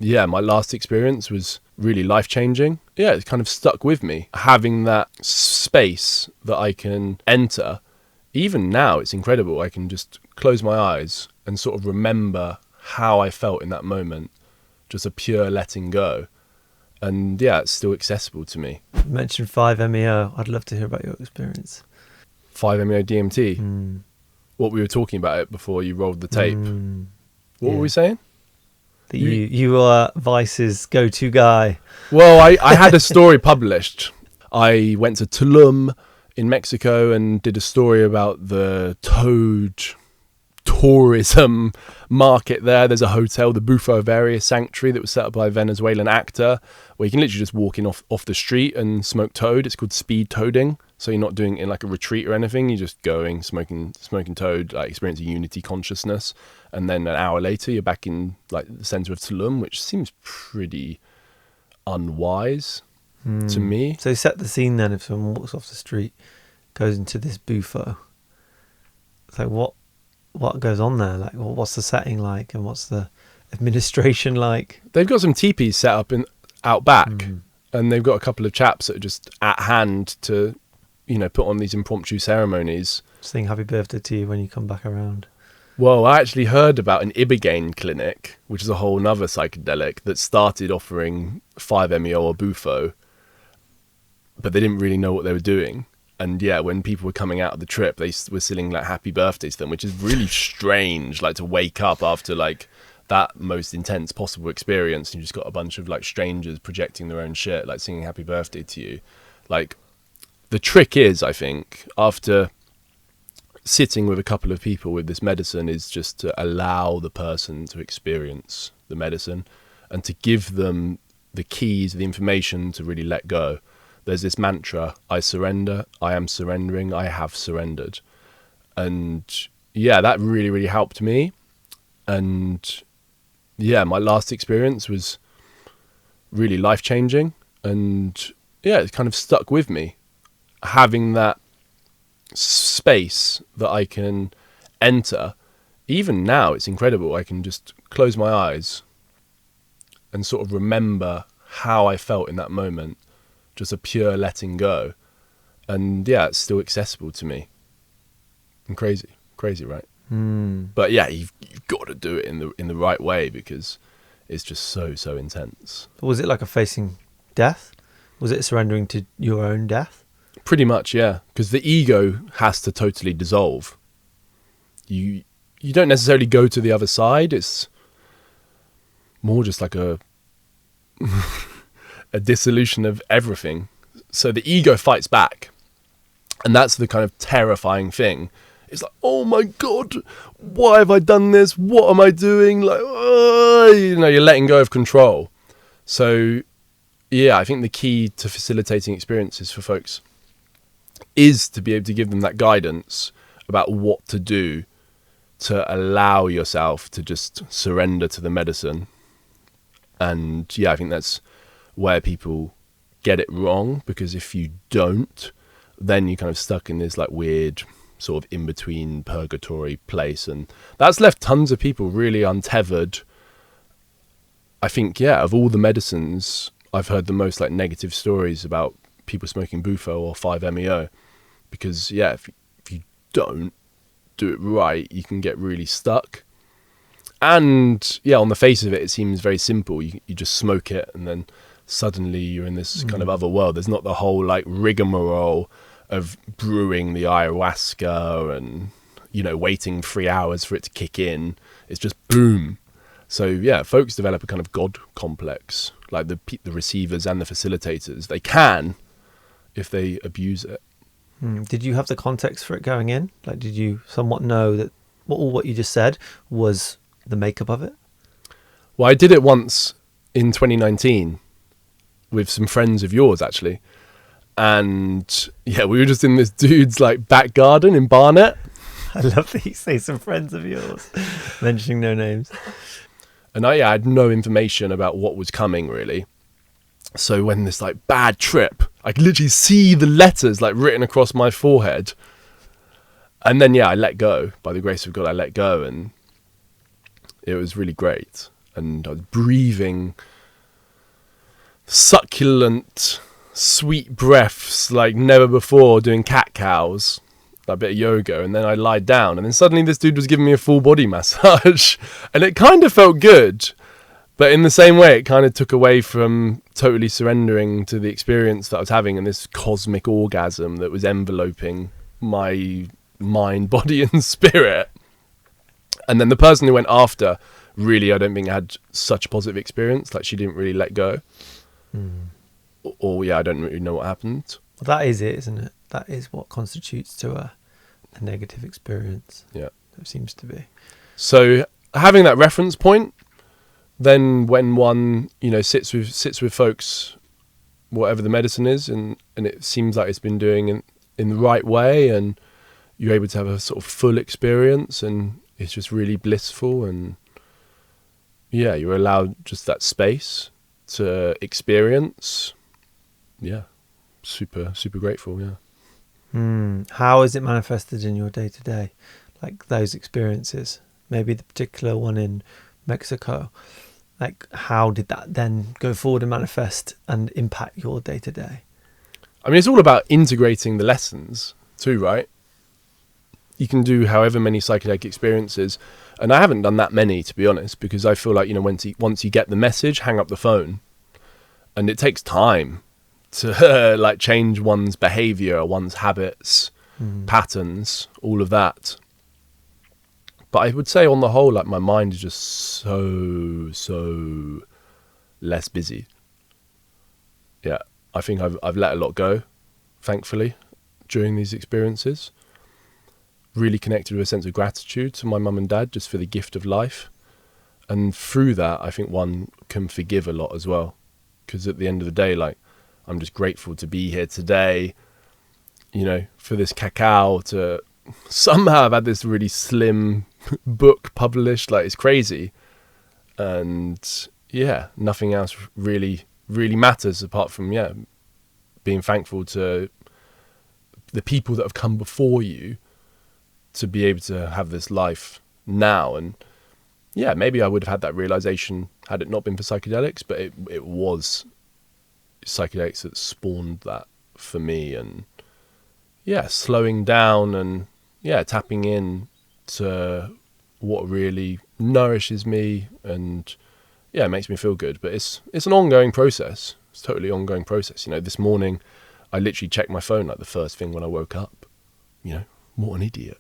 yeah, my last experience was really life-changing. Yeah, it kind of stuck with me. Having that space that I can enter, even now, it's incredible. I can just close my eyes and sort of remember how I felt in that moment. Just a pure letting go. And yeah, it's still accessible to me. You mentioned 5-MeO. I'd love to hear about your experience. 5-MeO DMT. What we were talking about it before you rolled the tape. What were we saying? That you are Vice's go-to guy. Well, I had a story published. I went to Tulum in Mexico and did a story about the toad tourism market there. There's a hotel, the Bufo Sanctuary, that was set up by a Venezuelan actor, where you can literally just walk in off the street and smoke toad. It's called speed toading. So you're not doing it in like a retreat or anything. You're just going, smoking toad, like experiencing unity consciousness. And then an hour later, you're back in like the center of Tulum, which seems pretty unwise to me. So set the scene then. If someone walks off the street, goes into this bufo, so what goes on there? Like, what's the setting like, and what's the administration like? They've got some teepees set up out back, and they've got a couple of chaps that are just at hand to, put on these impromptu ceremonies. Sing happy birthday to you when you come back around. Well, I actually heard about an Ibogaine clinic, which is a whole nother psychedelic, that started offering 5-MeO or bufo, but they didn't really know what they were doing. And yeah, when people were coming out of the trip, they were singing like happy birthdays to them, which is really strange, like to wake up after like that most intense possible experience and you just got a bunch of like strangers projecting their own shit, like singing happy birthday to you. Like, the trick is, I think, after sitting with a couple of people with this medicine, is just to allow the person to experience the medicine and to give them the keys, the information to really let go. There's this mantra, I surrender, I am surrendering, I have surrendered. And yeah, that really, really helped me. And yeah, my last experience was really life-changing. And yeah, it kind of stuck with me. Having that space that I can enter, even now, it's incredible. I can just close my eyes and sort of remember how I felt in that moment. Just a pure letting go. And yeah, it's still accessible to me. And crazy, right? But yeah, you've got to do it in the right way, because it's just so intense. Was it like a facing death? Was it surrendering to your own death? Pretty much, yeah. Because the ego has to totally dissolve. You don't necessarily go to the other side. It's more just like a dissolution of everything. So the ego fights back. And that's the kind of terrifying thing. It's like, oh my God, why have I done this? What am I doing? Like, you're letting go of control. So yeah, I think the key to facilitating experiences for folks is to be able to give them that guidance about what to do to allow yourself to just surrender to the medicine. And yeah, I think that's where people get it wrong, because if you don't, then you're kind of stuck in this like weird sort of in-between purgatory place, and that's left tons of people really untethered. I think, yeah, of all the medicines, I've heard the most like negative stories about people smoking bufo or 5-MeO, because yeah, if you don't do it right, you can get really stuck. And yeah, on the face of it, it seems very simple. You just smoke it and then suddenly you're in this kind of other world. There's not the whole like rigmarole of brewing the ayahuasca and, waiting 3 hours for it to kick in. It's just boom. So yeah, folks develop a kind of God complex, like the receivers and the facilitators. They can, if they abuse it. Did you have the context for it going in? Like, did you somewhat know that all what you just said was the makeup of it? Well, I did it once in 2019 with some friends of yours, actually. And yeah, we were just in this dude's like back garden in Barnet. I love that you say some friends of yours, mentioning no names. And I had no information about what was coming, really. So when this like bad trip, I could literally see the letters like written across my forehead. And then, yeah, I let go. By the grace of God, I let go. And it was really great. and I was breathing succulent, sweet breaths like never before, doing cat cows, a bit of yoga, and then I lied down, and then suddenly this dude was giving me a full body massage, and it kind of felt good, but in the same way it kind of took away from totally surrendering to the experience that I was having and this cosmic orgasm that was enveloping my mind, body and spirit. And then the person who went after, really, I don't think had such a positive experience. Like, she didn't really let go. Or I don't really know what happened. Well, that is it, isn't it? That is what constitutes to a negative experience. Yeah. It seems to be. So having that reference point, then when one, sits with folks, whatever the medicine is, and it seems like it's been doing in the right way, and you're able to have a sort of full experience, and it's just really blissful, and yeah, you're allowed just that space to experience. Yeah, super, super grateful, yeah. How is it manifested in your day-to-day? Like those experiences, maybe the particular one in Mexico, like how did that then go forward and manifest and impact your day-to-day? I mean, it's all about integrating the lessons too, right? You can do however many psychedelic experiences, and I haven't done that many, to be honest, because I feel like, once you get the message, hang up the phone, and it takes time to like change one's behavior, one's habits, patterns, all of that. But I would say on the whole, like my mind is just so less busy. Yeah, I think I've let a lot go, thankfully, during these experiences. Really connected with a sense of gratitude to my mum and dad just for the gift of life. And through that, I think one can forgive a lot as well. Because at the end of the day, like, I'm just grateful to be here today, for this cacao, to somehow have had this really slim book published. Like, it's crazy. And yeah, nothing else really matters apart from, being thankful to the people that have come before you to be able to have this life now. And yeah, maybe I would have had that realization had it not been for psychedelics, but it was psychedelics that spawned that for me. And yeah, slowing down and tapping in to what really nourishes me and it makes me feel good. But it's an ongoing process. It's totally ongoing process. This morning I literally checked my phone like the first thing when I woke up. What an idiot.